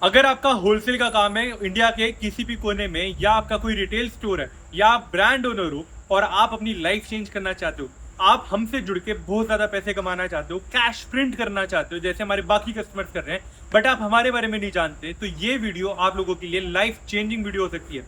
अगर आपका होलसेल का काम है इंडिया के किसी भी कोने में, या आपका कोई रिटेल स्टोर है, या आप ब्रांड ओनर हो और आप अपनी लाइफ चेंज करना चाहते हो, आप हमसे जुड़ के बहुत ज्यादा पैसे कमाना चाहते हो, कैश प्रिंट करना चाहते हो जैसे हमारे बाकी कस्टमर्स कर रहे हैं, बट आप हमारे बारे में नहीं जानते, तो ये वीडियो आप लोगों के लिए लाइफ चेंजिंग वीडियो हो सकती है।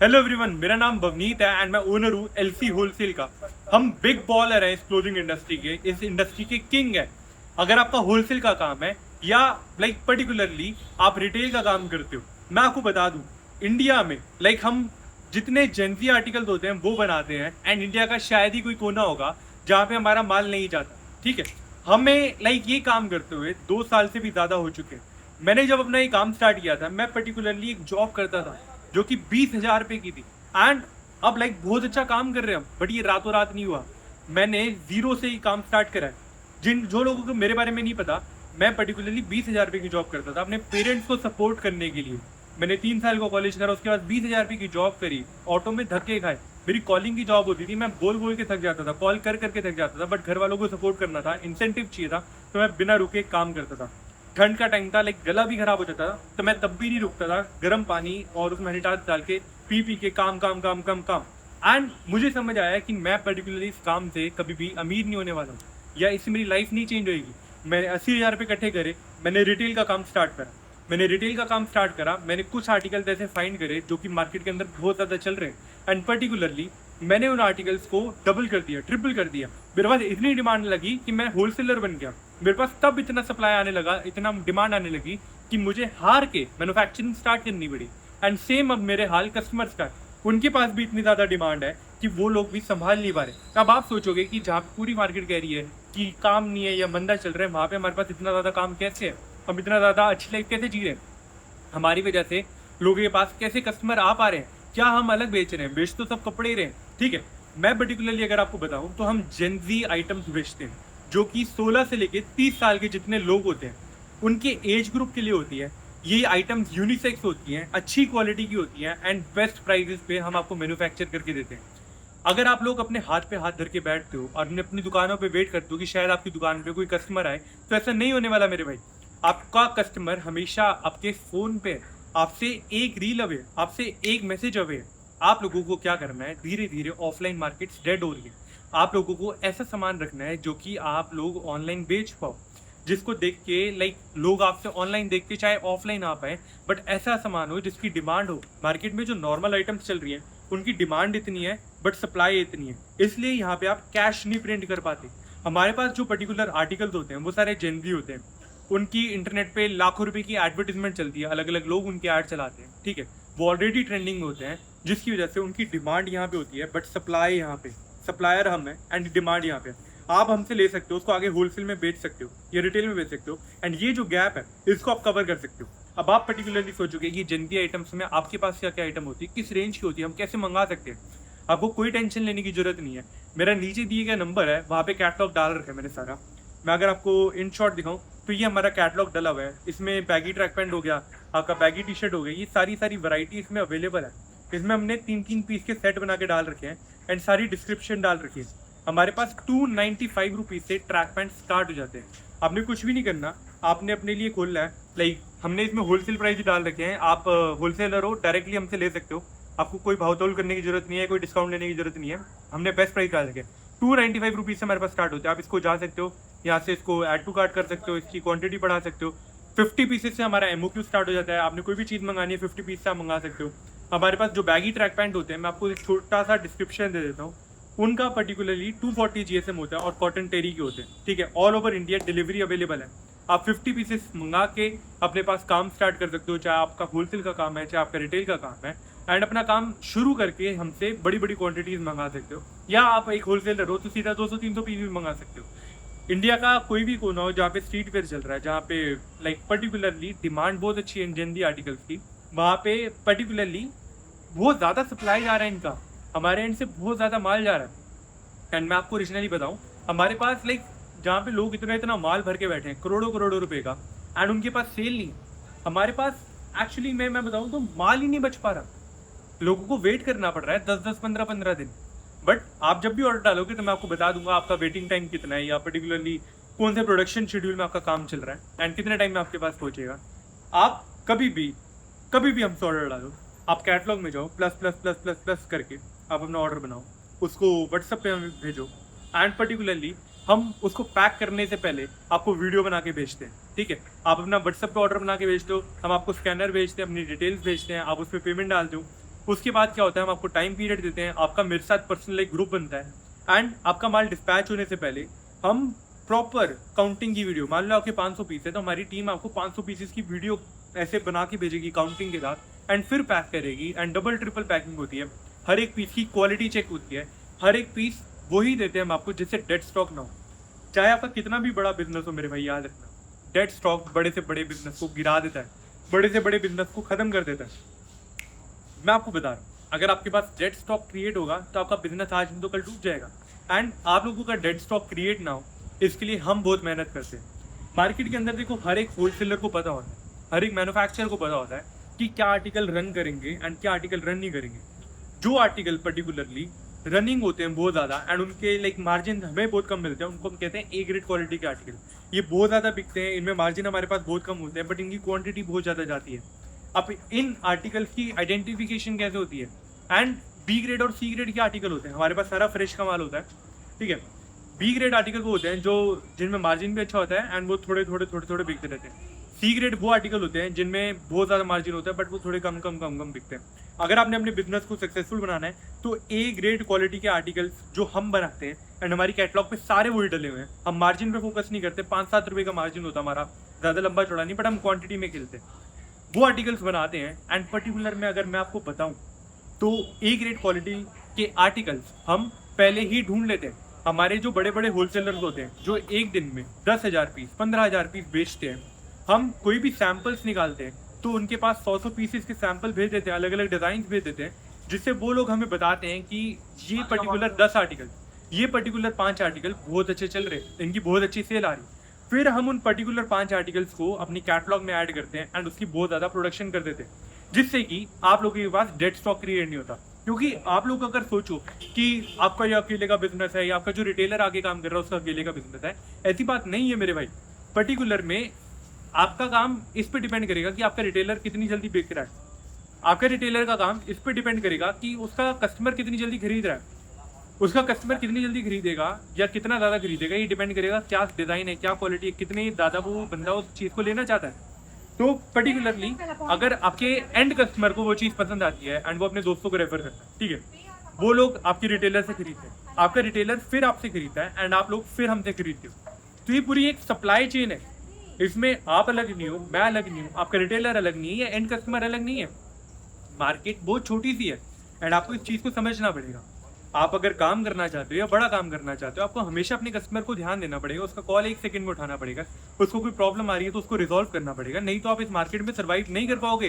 हेलो एवरीवन, मेरा नाम भवनीत है एंड मैं ओनर हूँ एलसी होलसेल का। हम बिग बॉलर हैं इस क्लोथिंग इंडस्ट्री के, इस इंडस्ट्री के किंग है। अगर आपका होलसेल का काम है या पर्टिकुलरली आप रिटेल का काम करते हो, मैं आपको बता दूं, इंडिया में हम जितने जेंजी आर्टिकल्स होते हैं वो बनाते हैं, एंड इंडिया का शायद ही कोई कोना होगा जहाँ पे हमारा माल नहीं जाता। ठीक है, हमें ये काम करते हुए 2 साल से भी ज़्यादा हो चुके हैं। मैंने जब अपना ये काम स्टार्ट किया था, मैं पर्टिकुलरली एक जॉब करता था जो कि 20,000 रुपये की थी, एंड अब बहुत अच्छा काम कर रहे हैं हम, बट ये रातों रात नहीं हुआ। मैंने जीरो से ही काम स्टार्ट करा है। जो लोगों को मेरे बारे में नहीं पता, मैं पर्टिकुलरली 20,000 रुपये की जॉब करता था अपने पेरेंट्स को सपोर्ट करने के लिए। मैंने 3 साल को कॉलेज करा, उसके बाद 20,000 रुपये की जॉब करी, ऑटो में धक्के खाए। मेरी कॉलिंग की जॉब होती थी, मैं बोल बोल के थक जाता था, कॉल कर करके थक जाता था, बट घर वालों को सपोर्ट करना था, इंसेंटिव चाहिए था, तो मैं बिना रुके काम करता था। ठंड का टाइम था, गला भी खराब हो जाता था, तो मैं तब भी नहीं रुकता था, गर्म पानी और उसमें हनीटास डाल के पी के काम काम काम काम काम। एंड मुझे समझ आया कि मैं पर्टिकुलरली इस काम से कभी भी अमीर नहीं होने वाला हूँ, या इससे मेरी लाइफ नहीं चेंज होएगी। मैंने 80,000 रुपये इकट्ठे करे, मैंने रिटेल का काम स्टार्ट करा। मैंने कुछ आर्टिकल्स ऐसे फाइंड करे जो कि मार्केट के अंदर बहुत ज़्यादा चल रहे हैं, एंड पर्टिकुलरली मैंने उन आर्टिकल्स को डबल कर दिया, ट्रिपल कर दिया। मेरे पास इतनी डिमांड लगी कि मैं होलसेलर बन गया। मेरे पास तब इतना सप्लाई आने लगा, इतना डिमांड आने लगी कि मुझे हार के मैन्युफैक्चरिंग स्टार्ट करनी पड़ी। एंड सेम अब मेरे हाल कस्टमर्स का, उनके पास भी इतनी ज़्यादा डिमांड है कि वो लोग भी संभाल नहीं पा रहे। अब आप सोचोगे कि जहाँ पूरी मार्केट कह रही है कि काम नहीं है या मंदा चल रहा है, वहाँ पे हमारे पास इतना ज़्यादा काम कैसे है, हम इतना ज़्यादा अच्छी लाइफ कैसे जी रहे हैं, हमारी वजह से लोगों के पास कैसे कस्टमर आ पा रहे हैं, क्या हम अलग बेच रहे हैं, बेच तो सब कपड़े ही रहे हैं। ठीक है, मैं पर्टिकुलरली अगर आपको बताऊं तो हम जेनजी आइटम्स बेचते हैं, जो कि 16 से लेके 30 साल के जितने लोग होते हैं उनके एज ग्रुप के लिए होती है। ये आइटम्स यूनिसेक्स होती हैं, अच्छी क्वालिटी की होती हैं, एंड बेस्ट प्राइजेस पे हम आपको मैन्युफैक्चर करके देते हैं। अगर आप लोग अपने हाथ पे हाथ धर के बैठते हो और अपनी दुकानों पे वेट करते हो कि शायद आपकी दुकान पे कोई कस्टमर आए, तो ऐसा नहीं होने वाला मेरे भाई। आपका कस्टमर हमेशा आपके फ़ोन पे, आपसे एक रील अवे, आपसे एक मैसेज अवे। आप लोगों को क्या करना है, धीरे धीरे ऑफलाइन मार्केट्स डेड हो रही है, आप लोगों को ऐसा सामान रखना है जो कि आप लोग ऑनलाइन बेच पाओ, जिसको देख के लोग आपसे ऑनलाइन देख के चाहे ऑफलाइन आ पाए, बट ऐसा सामान हो जिसकी डिमांड हो। मार्केट में जो नॉर्मल आइटम्स चल रही हैं उनकी डिमांड इतनी है बट सप्लाई इतनी है, इसलिए यहाँ पे आप कैश नहीं प्रिंट कर पाते। हमारे पास जो पर्टिकुलर आर्टिकल्स होते हैं वो सारे जेनजी होते हैं, उनकी इंटरनेट पे लाखों रुपए की एडवर्टीजमेंट चलती है, अलग अलग लोग उनके ऐड चलाते हैं। ठीक है, वो ऑलरेडी ट्रेंडिंग में होते हैं, जिसकी वजह से उनकी डिमांड यहाँ पे होती है, बट सप्लाई यहाँ पे, सप्लायर हम है एंड डिमांड यहाँ पे। आप हमसे ले सकते हो, उसको आगे होलसेल में बेच सकते हो या रिटेल में बेच सकते हो, एंड ये जो गैप है इसको आप कवर कर सकते हो। अब आप पर्टिकुलरली सोचोगे कि जेनजी आइटम्स में आपके पास क्या क्या आइटम होती है, किस रेंज की होती है, हम कैसे मंगा सकते हैं। आपको कोई टेंशन लेने की जरूरत नहीं है। मेरा नीचे दिए गया नंबर है, वहाँ पे कैटलॉग डाल रखा है मैंने सारा। मैं अगर आपको इन शॉर्ट दिखाऊं तो ये हमारा कैटलॉग डला हुआ है। इसमें बैगी ट्रैक पैंट हो गया, आपका बैगी टी शर्ट हो गई, ये सारी वैरायटी इसमें अवेलेबल है। इसमें हमने 3-3 पीस के सेट बना के डाल रखे हैं, एंड सारी डिस्क्रिप्शन डाल रखी है। हमारे पास 295 रुपीज़ से ट्रैक पैंट स्टार्ट हो जाते हैं। आपने कुछ भी नहीं करना, आपने अपने लिए खोलना है। हमने इसमें होलसेल प्राइस डाल रखे हैं, आप होलसेलर हो, डायरेक्टली हमसे ले सकते हो, आपको कोई भाव तोल करने की जरूरत नहीं है, कोई डिस्काउंट लेने की जरूरत नहीं है। हमने बेस्ट प्राइस डाल रखे हैं, 295 रुपीज़ से हमारे पास स्टार्ट होते हैं। आप इसको जा सकते हो, यहाँ से इसको ऐड टू कार्ट कर सकते हो, इसकी क्वांटिटी बढ़ा सकते हो। 50 पीसेस से हमारा MOQ स्टार्ट हो जाता है, आपने कोई भी चीज़ मंगानी है 50 पीस से आप मंगा सकते हो। हमारे पास जो बैगी ट्रैक पैंट होते हैं, मैं आपको एक छोटा सा डिस्क्रिप्शन दे देता हूँ, उनका पर्टिकुलरली 240 GSM होता है और कॉटन टेरी के होते हैं। ठीक है, all over India delivery available है। आप 50 पीसेस मंगा के अपने पास काम स्टार्ट कर सकते हो, चाहे आपका होलसेल का काम है, चाहे आपका रिटेल का काम है, एंड अपना काम शुरू करके हमसे बड़ी बड़ी क्वांटिटीज मंगा सकते हो। या आप एक होलसेलर हो तो सीधा 200-300 पीस भी मंगा सकते हो। इंडिया का कोई भी कोना हो जहाँ पे स्ट्रीट वेयर चल रहा है, जहाँ पे पर्टिकुलरली डिमांड बहुत अच्छी है जेनजी आर्टिकल्स की, वहाँ पे पर्टिकुलरली बहुत ज़्यादा सप्लाई जा रहा है इनका, हमारे एंड से बहुत ज़्यादा माल जा रहा है। एंड मैं आपको ओरिजिनली बताऊँ, हमारे पास जहाँ पे लोग इतना इतना माल भर के बैठे हैं करोड़ों करोड़ों रुपए का, एंड उनके पास सेल नहीं, हमारे पास एक्चुअली मैं बताऊँ तो माल ही नहीं बच पा रहा, लोगों को वेट करना पड़ रहा है 10-10, 15-15 दिन। बट आप जब भी ऑर्डर डालोगे तो मैं आपको बता दूंगा आपका वेटिंग टाइम कितना है, या पर्टिकुलरली कौन से प्रोडक्शन शेड्यूल में आपका काम चल रहा है, एंड कितने टाइम में आपके पास पहुंचेगा। आप कभी भी हमसे ऑर्डर डालो, आप कैटलॉग में जाओ, plus plus plus plus plus करके आप अपना ऑर्डर बनाओ, उसको व्हाट्सएप पे हमें भेजो, एंड पर्टिकुलरली हम उसको पैक करने से पहले आपको वीडियो बना के भेजते हैं, ठीक है। आप अपना व्हाट्सएप पे ऑर्डर बना के भेज दो, हम आपको स्कैनर भेजते हैं, अपनी डिटेल्स भेजते हैं, आप उस पर पेमेंट डाल दो। उसके बाद क्या होता है, हम आपको टाइम पीरियड देते हैं, आपका मेरे साथ पर्सनल एक ग्रुप बनता है, एंड आपका माल डिस्पैच होने से पहले हम प्रॉपर काउंटिंग की वीडियो, मान लो आपके 500 पीस है तो हमारी टीम आपको 500 पीसेस की वीडियो ऐसे बना के भेजेगी काउंटिंग के साथ, एंड फिर पैक करेगी, एंड डबल ट्रिपल पैकिंग होती है, हर एक पीस की क्वालिटी चेक होती है, हर एक पीस वही देते हैं हम आपको जिससे डेड स्टॉक ना हो। चाहे आपका कितना भी बड़ा बिजनेस हो मेरे भाई, याद रखना, डेड स्टॉक बड़े से बड़े बिजनेस को गिरा देता है, बड़े से बड़े बिजनेस को खत्म कर देता है। मैं आपको बता रहा हूँ, अगर आपके पास डेड स्टॉक क्रिएट होगा तो आपका बिजनेस आज नहीं तो कल डूब जाएगा। एंड आप लोगों का डेड स्टॉक क्रिएट ना हो, इसके लिए हम बहुत मेहनत करते हैं। मार्केट के अंदर देखो, हर एक होलसेलर को पता होता है, हर एक मैन्युफैक्चरर को पता होता है कि क्या आर्टिकल रन करेंगे एंड क्या आर्टिकल रन नहीं करेंगे। जो आर्टिकल पर्टिकुलरली रनिंग होते हैं बहुत ज़्यादा एंड उनके लाइक मार्जिन हमें बहुत कम मिलते हैं, उनको हम कहते हैं ए ग्रेड क्वालिटी के आर्टिकल। ये बहुत ज़्यादा बिकते हैं, इनमें मार्जिन हमारे पास बहुत कम होते हैं, बट इनकी क्वांटिटी बहुत ज़्यादा जाती है। अब इन आर्टिकल्स की आइडेंटिफिकेशन कैसे होती है, एंड बी ग्रेड और सी ग्रेड के आर्टिकल होते हैं, हमारे पास सारा फ्रेश का माल होता है, ठीक है। बी ग्रेड आर्टिकल वो होते हैं जो जिनमें मार्जिन भी अच्छा होता है एंड वो थोड़े थोड़े बिकते रहते हैं। सी ग्रेड वो आर्टिकल होते हैं जिनमें बहुत ज़्यादा मार्जिन होता है बट वो थोड़े कम बिकते हैं। अगर आपने अपने बिजनेस को सक्सेसफुल बनाना है तो ए ग्रेड क्वालिटी के आर्टिकल्स जो हम बनाते हैं, एंड हमारी कैटलॉग पे सारे वही डले हुए हैं, हम मार्जिन पे फोकस नहीं करते, 5-7 रुपये का मार्जिन होता है हमारा, ज़्यादा लंबा चौड़ा नहीं, बट हम क्वांटिटी में खेलते हैं, वो आर्टिकल्स बनाते हैं। एंड पर्टिकुलर में अगर मैं आपको बताऊं तो ए ग्रेड क्वालिटी के आर्टिकल्स हम पहले ही ढूंढ लेते हैं। हमारे जो बड़े बड़े होलसेलर्स होते हैं जो एक दिन में 10,000 पीस 15,000 पीस बेचते हैं, हम कोई भी सैंपल्स निकालते हैं तो उनके पास 100 पीसेस के सैंपल भेज देते हैं, अलग अलग डिज़ाइन भेज देते हैं, जिससे वो लोग हमें बताते हैं कि ये पर्टिकुलर 10 आर्टिकल, ये पर्टिकुलर 5 आर्टिकल बहुत अच्छे चल रहे, इनकी बहुत अच्छी सेल आ रही। फिर हम उन पर्टिकुलर 5 आर्टिकल्स को अपनी कैटलॉग में ऐड करते हैं एंड उसकी बहुत ज़्यादा प्रोडक्शन कर देते हैं, जिससे कि आप लोगों के पास डेड स्टॉक क्रिएट नहीं होता। क्योंकि आप लोग अगर सोचो कि आपका ये अकेले का बिजनेस है या आपका जो रिटेलर आगे काम कर रहा है उसका अकेले का बिजनेस है, ऐसी बात नहीं है मेरे भाई। पर्टिकुलर में आपका काम इस पे डिपेंड करेगा कि आपका रिटेलर कितनी जल्दी बेच रहा है, आपका रिटेलर का काम इस पे डिपेंड करेगा कि उसका कस्टमर कितनी जल्दी खरीद रहा है, उसका कस्टमर कितनी जल्दी खरीदेगा या कितना ज़्यादा खरीदेगा, ये डिपेंड करेगा क्या डिज़ाइन है, क्या क्वालिटी है, कितने ज़्यादा वो बंदा उस चीज़ को लेना चाहता है। तो पर्टिकुलरली अगर आपके एंड कस्टमर को वो चीज़ पसंद आती है एंड वो अपने दोस्तों को रेफर करता है, ठीक है, वो लोग आपके रिटेलर से खरीदते हैं, आपका रिटेलर फिर आपसे खरीदता है एंड आप लोग फिर हमसे खरीदते हो। तो ये पूरी एक सप्लाई चेन है, इसमें आप अलग नहीं हो, मैं अलग नहीं हूँ, आपका रिटेलर अलग नहीं है या एंड कस्टमर अलग नहीं है। मार्केट बहुत छोटी सी है एंड आपको इस चीज़ को समझना पड़ेगा। आप अगर काम करना चाहते हो या बड़ा काम करना चाहते हो, आपको हमेशा अपने कस्टमर को ध्यान देना पड़ेगा, उसका कॉल 1 सेकंड में उठाना पड़ेगा, उसको कोई प्रॉब्लम आ रही है तो उसको रिजॉल्व करना पड़ेगा, नहीं तो आप इस मार्केट में सर्वाइव नहीं कर पाओगे।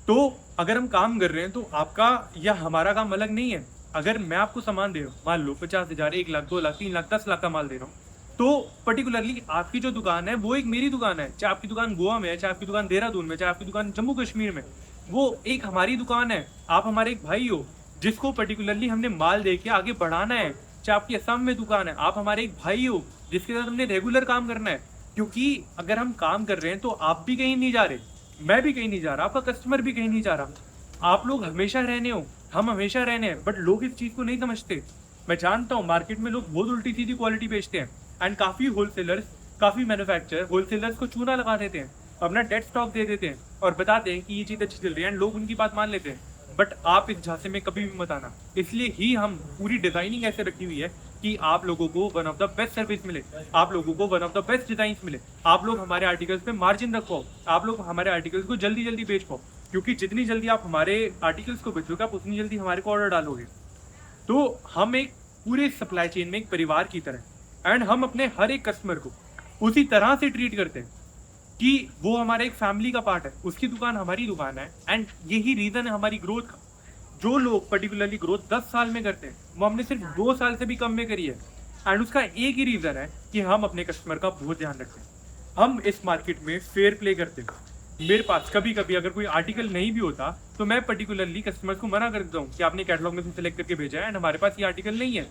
तो अगर हम काम कर रहे हैं तो आपका या हमारा काम अलग नहीं है। अगर मैं आपको सामान दे रहा हूँ, मान लो 50,000, 1 लाख, 2 लाख, 3 लाख, 10 लाख का माल दे रहा हूँ, तो पर्टिकुलरली आपकी जो दुकान है वो एक मेरी दुकान है, चाहे आपकी दुकान गोवा में है, चाहे आपकी दुकान देहरादून में, चाहे आपकी दुकान जम्मू कश्मीर में, वो एक हमारी दुकान है। आप हमारे एक भाई हो जिसको पर्टिकुलरली हमने माल दे के आगे बढ़ाना है। चाहे आपकी असम में दुकान है, आप हमारे एक भाई हो जिसके साथ हमने रेगुलर काम करना है। क्योंकि अगर हम काम कर रहे हैं तो आप भी कहीं नहीं जा रहे, मैं भी कहीं नहीं जा रहा, आपका कस्टमर भी कहीं नहीं जा रहा। आप लोग हमेशा रहने हो, हम हमेशा रहने हैं, बट लोग इस चीज़ को नहीं समझते। मैं जानता हूँ मार्केट में लोग बहुत उल्टी सीधी क्वालिटी बेचते हैं एंड काफ़ी होलसेलर्स, काफ़ी मैन्युफैक्चरर होलसेलर्स को चूना लगा देते हैं, अपना डेड स्टॉक दे देते हैं और बताते हैं कि ये चीज़ अच्छी चल रही है एंड लोग उनकी बात मान लेते हैं। बट आप इस झांसे में कभी भी मत आना। इसलिए ही हम पूरी डिजाइनिंग ऐसे रखी हुई है कि आप लोगों को one of the best service मिले, आप लोगों को one of the best design मिले, आप लोग हमारे आर्टिकल्स पे मार्जिन रखो, आप लोग हमारे आर्टिकल्स को जल्दी जल्दी बेच पाओ। क्योंकि जितनी जल्दी आप हमारे आर्टिकल्स को बेचोगे आप उतनी जल्दी हमारे को ऑर्डर डालोगे। तो हम एक पूरे सप्लाई चेन में एक परिवार की तरह एंड हम अपने हर एक कस्टमर को उसी तरह से ट्रीट करते हैं कि वो हमारे एक फैमिली का पार्ट है, उसकी दुकान हमारी दुकान है। एंड यही रीज़न है हमारी ग्रोथ का। जो लोग पर्टिकुलरली ग्रोथ 10 साल में करते हैं वो हमने सिर्फ 2 साल से भी कम में करी है। एंड उसका एक ही रीज़न है कि हम अपने कस्टमर का बहुत ध्यान रखते हैं, हम इस मार्केट में फेयर प्ले करते हैं। मेरे पास कभी कभी अगर कोई आर्टिकल नहीं भी होता तो मैं पर्टिकुलरली कस्टमर्स को मना कर देता हूँ कि आपने कैटलॉग में से सिलेक्ट करके भेजा है एंड हमारे पास ये आर्टिकल नहीं है,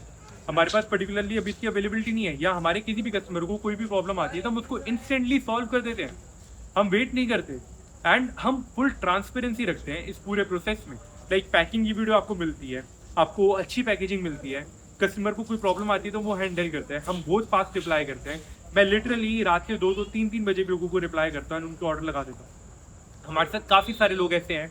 हमारे पास पर्टिकुलरली अभी इसकी अवेलेबिलिटी नहीं है, या हमारे किसी भी कस्टमर को कोई भी प्रॉब्लम आती है तो हम उसको इंस्टेंटली सॉल्व कर देते हैं। हम वेट नहीं करते, एंड हम फुल ट्रांसपेरेंसी रखते हैं इस पूरे प्रोसेस में। लाइक पैकिंग की वीडियो आपको मिलती है, आपको अच्छी पैकेजिंग मिलती है, कस्टमर को कोई प्रॉब्लम आती है तो वो हैंडल करते हैं, हम बहुत फास्ट रिप्लाई करते हैं। मैं लिटरली रात के 2-3 बजे भी लोगों को रिप्लाई करता हूँ, उनको ऑर्डर लगा देता हूँ। हमारे साथ काफ़ी सारे लोग ऐसे हैं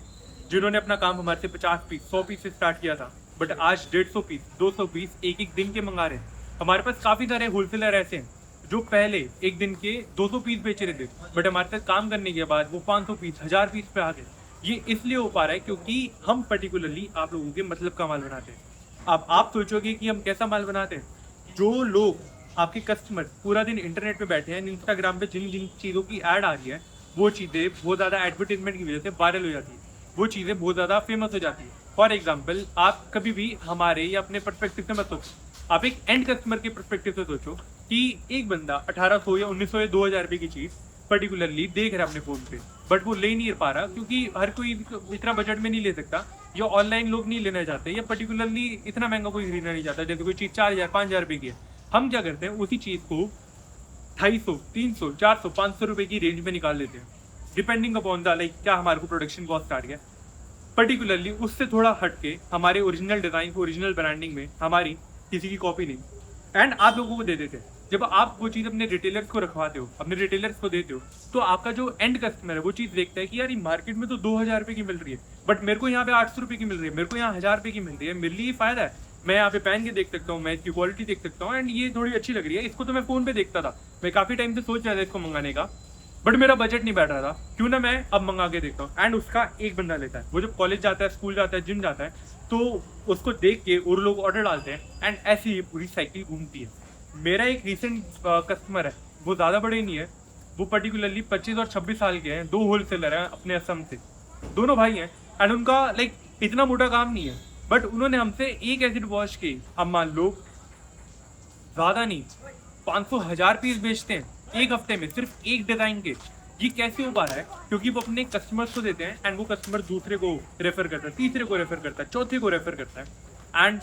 जिन्होंने अपना काम हमारे से 50 पीस 100 पीस से स्टार्ट किया था, बट आज 150 पीस 200 पीस एक दिन के मंगा रहे हैं। हमारे पास काफ़ी सारे होलसेलर ऐसे हैं जो पहले एक दिन के 200 पीस बेच रहे थे, बट हमारे साथ काम करने के बाद वो 500 पीस 1000 पीस पे आ गए। ये इसलिए हो पा रहा है क्योंकि हम पर्टिकुलरली आप लोगों के मतलब का माल बनाते हैं। अब आप सोचोगे कि हम कैसा माल बनाते हैं। जो लोग आपके कस्टमर पूरा दिन इंटरनेट पे बैठे हैं, इंस्टाग्राम पे जिन जिन चीज़ों की ऐड आ रही है, वो चीज़ें बहुत ज़्यादा एडवर्टीजमेंट की वजह से वायरल हो जाती है, वो चीज़ें बहुत ज़्यादा फेमस हो जाती है। फॉर एग्जाम्पल, आप कभी भी हमारे या अपने परस्पेक्टिव से मत सोचो, आप एक एंड कस्टमर के परस्पेक्टिव से सोचो कि एक बंदा 1800 या 1900 या 2000 रुपये की चीज़ पर्टिकुलरली देख रहा है अपने फ़ोन पे, बट वो ले नहीं पा रहा क्योंकि हर कोई इतना बजट में नहीं ले सकता, या ऑनलाइन लोग नहीं लेना चाहते, या पर्टिकुलरली इतना महंगा कोई खरीदना नहीं चाहता। जैसे कोई चीज़ 4000 5000 रुपये की है, हम क्या करते हैं उसी चीज़ को 250 300 400 500 रुपये की रेंज में निकाल लेते हैं, डिपेंडिंग अपॉन द लाइक क्या हमारे को प्रोडक्शन कॉस्ट आ गया। पर्टिकुलरली उससे थोड़ा हट के हमारे ओरिजिनल डिज़ाइन ओरिजिनल ब्रांडिंग में हमारी किसी की कॉपी नहीं, एंड आप लोगों को दे देते हैं। जब आप वो चीज़ अपने रिटेलर्स को रखवाते हो, अपने रिटेलर्स को देते हो, तो आपका जो एंड कस्टमर है वो चीज़ देखता है कि यार ये मार्केट में तो 2000 रुपये की मिल रही है, बट मेरे को यहाँ पे 800 रुपये की मिल रही है, मेरे को यहाँ 1000 रुपये की मिल रही है, मेरे लिए फ़ायदा है। मैं यहाँ पे पहन के देख सकता हूँ, मैं इसकी क्वालिटी देख सकता हूँ, एंड ये थोड़ी अच्छी लग रही है। इसको तो मैं फ़ोन पे देखता था, मैं काफ़ी टाइम से सोच रहा था इसको मंगाने का, बट मेरा बजट नहीं बैठ रहा था, क्यों ना मैं अब मंगा के देखता हूँ। एंड उसका एक बंदा लेता है, वो जब कॉलेज जाता है, स्कूल जाता है, जिम जाता है, तो उसको देख के और लोग ऑर्डर डालते हैं, एंड ऐसी ही पूरी साइकिल घूमती है। मेरा एक रिसेंट कस्टमर है, वो ज़्यादा बड़े नहीं है, वो पर्टिकुलरली 25 और 26 साल के हैं, 2 होलसेलर हैं अपने असम से, दोनों भाई हैं, एंड उनका लाइक इतना मोटा काम नहीं है, बट उन्होंने हमसे एक एसिड वॉश की, अब मान लो ज़्यादा नहीं 500 1000 पीस बेचते हैं एक हफ्ते में सिर्फ एक डिज़ाइन के। ये कैसे हो पा रहा है? क्योंकि वो अपने कस्टमर्स को देते हैं, एंड वो कस्टमर दूसरे को रेफर करता है, तीसरे को रेफर करता है, चौथे को रेफर करता है, एंड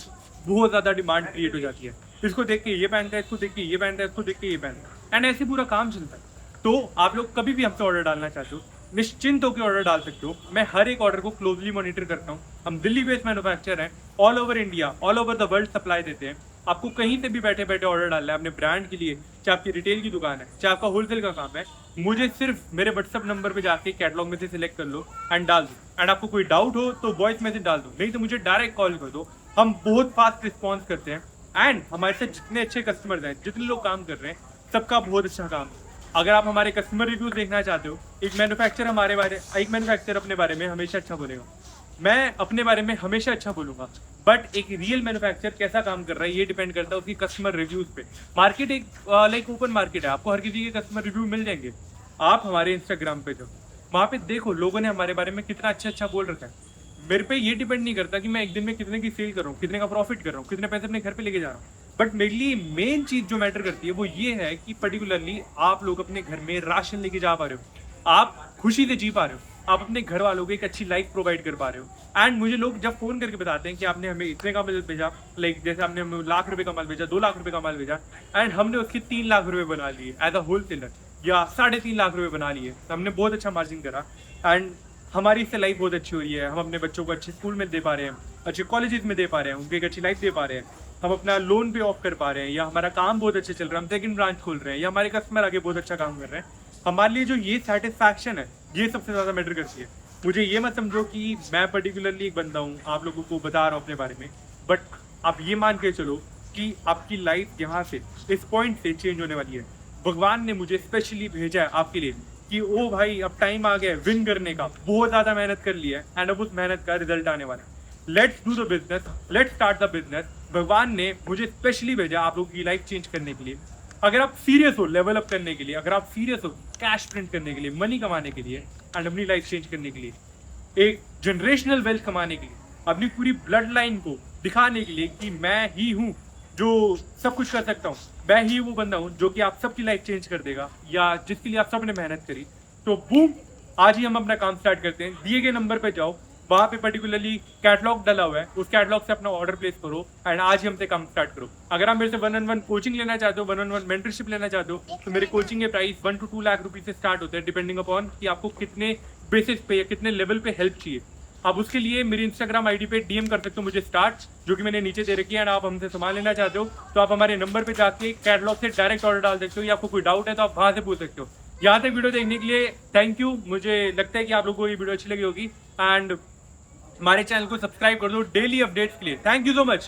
बहुत ज़्यादा डिमांड क्रिएट हो जाती है। इसको देख के ये पहनता है, इसको देख के ये पहनता है, इसको देख के ये पहनता है, एंड ऐसे पूरा काम चलता है। तो आप लोग कभी भी हमसे ऑर्डर डालना चाहते हो, निश्चिंत होकर ऑर्डर डाल सकते हो। मैं हर एक ऑर्डर को क्लोजली मॉनिटर करता हूँ। हम दिल्ली बेस्ड मैन्युफैक्चर हैं, all over India, all over the world supply देते हैं। आपको कहीं से भी बैठे बैठे ऑर्डर डालना है अपने ब्रांड के लिए, चाहे आपकी रिटेल की दुकान है, चाहे आपका होलसेल का काम है, मुझे सिर्फ मेरे व्हाट्सअप नंबर पे जाके कैटलॉग में से सिलेक्ट कर लो एंड डाल दो। एंड आपको कोई डाउट हो तो वॉइस मैसेज डाल दो, नहीं तो मुझे डायरेक्ट कॉल कर दो। हम बहुत फास्ट रिस्पॉन्स करते हैं, एंड हमारे साथ जितने अच्छे कस्टमर्स हैं, जितने लोग काम कर रहे हैं, सबका बहुत अच्छा काम है। अगर आप हमारे कस्टमर रिव्यूज देखना चाहते हो, एक मैन्युफैक्चर अपने बारे में हमेशा अच्छा बोलेगा, मैं अपने बारे में हमेशा अच्छा बोलूँगा, बट एक रियल मैन्युफैक्चर कैसा काम कर रहा है ये डिपेंड करता है उसकी कस्टमर रिव्यूज़ पे। मार्केट एक लाइक ओपन मार्केट है, आपको हर किसी के कस्टमर रिव्यू मिल जाएंगे। आप हमारे इंस्टाग्राम पे जाओ, वहाँ पे देखो लोगों ने हमारे बारे में कितना अच्छा बोल रखा है। मेरे पे ये डिपेंड नहीं करता कि मैं एक दिन में कितने की सेल कर रहा हूँ, कितने का प्रॉफिट कर रहा हूँ, कितने पैसे अपने घर पे लेके जा रहा हूँ, बट मेरे लिए मेन चीज़ जो मैटर करती है वो ये है कि पर्टिकुलरली आप लोग अपने घर में राशन लेके जा पा रहे हो, आप खुशी से जी पा रहे हो, आप अपने घर वालों को एक अच्छी लाइफ प्रोवाइड कर पा रहे हो। एंड मुझे लोग जब फ़ोन करके बताते हैं कि आपने हमें इतने का माल भेजा, लाइक जैसे आपने हमें लाख रुपए का माल भेजा, 2 लाख रुपए का माल भेजा, एंड हमने उसके 3 लाख रुपए बना लिए एज अ होलसेलर, या 3.5 लाख रुपए बना लिए, तो हमने बहुत अच्छा मार्जिन करा, एंड हमारी इससे लाइफ बहुत अच्छी हुई है। हम अपने बच्चों को अच्छे स्कूल में दे पा रहे हैं, अच्छे कॉलेजेस में दे पा रहे हैं, उनको एक अच्छी लाइफ दे पा रहे हैं, हम अपना लोन पे ऑफ कर पा रहे हैं, या हमारा काम बहुत अच्छा चल रहा है, हम सेकंड ब्रांच खोल रहे हैं, या हमारे कस्टमर आगे बहुत अच्छा काम कर रहे हैं। हमारे लिए जो ये सेटिस्फैक्शन है, ये सबसे ज़्यादा मैटर करती है। मुझे ये मत समझो कि मैं पर्टिकुलरली एक बंदा हूँ आप लोगों को बता रहा हूँ अपने बारे में, बट आप ये मान के चलो कि आपकी लाइफ यहाँ से इस पॉइंट से चेंज होने वाली है। भगवान ने मुझे स्पेशली भेजा है आपके लिए कि ओ भाई अब टाइम आ गया विन करने का, बहुत ज़्यादा मेहनत कर लिया है, एंड अब उस मेहनत का रिजल्ट आने वाला है। Let's do the business, let's start the business. भगवान ने मुझे स्पेशली भेजा आप लोगों की लाइफ चेंज करने के लिए। अगर आप सीरियस हो लेवल अप करने के लिए, अगर आप सीरियस हो कैश प्रिंट करने के लिए, मनी कमाने के लिए, एंड अपनी लाइफ चेंज करने के लिए, एक जनरेशनल वेल्थ कमाने के लिए, अपनी पूरी ब्लड लाइन को दिखाने के लिए कि मैं ही हूँ जो सब कुछ कर सकता हूँ, मैं ही वो बंदा हूँ जो कि आप सबकी लाइफ चेंज कर देगा, या जिसके लिए आप सब ने मेहनत करी, तो बूम, आज ही हम अपना काम स्टार्ट करते हैं। दिए गए नंबर पे जाओ, वहाँ पे पर्टिकुलरली कैटलॉग डला हुआ है, उस कैटलॉग से अपना ऑर्डर प्लेस करो, एंड आज ही हमसे काम स्टार्ट करो। अगर आप मेरे से 1-on-1 कोचिंग लेना चाहते हो, 1-on-1 मेंटरशिप लेना चाहते हो, तो मेरे कोचिंग के प्राइस 1 to 2 लाख रुपीज से स्टार्ट होते हैं, डिपेंडिंग अपॉन कि आपको कितने बेसिस पे या कितने लेवल पे हेल्प चाहिए, आप उसके लिए मेरी इंस्टाग्राम आईडी पे डीएम कर सकते हो मुझे स्टार्ट, जो कि मैंने नीचे दे रखी है। एंड आप हमसे सामान लेना चाहते हो तो आप हमारे नंबर पे जाके कैटलॉग से डायरेक्ट ऑर्डर डाल सकते हो, या आपको कोई डाउट है तो आप वहाँ से पूछ सकते हो। यहाँ तक वीडियो देखने के लिए थैंक यू। मुझे लगता है कि आप लोगों को ये वीडियो अच्छी लगी होगी, एंड हमारे चैनल को सब्सक्राइब कर दो डेली अपडेट्स के लिए। Thank you so much.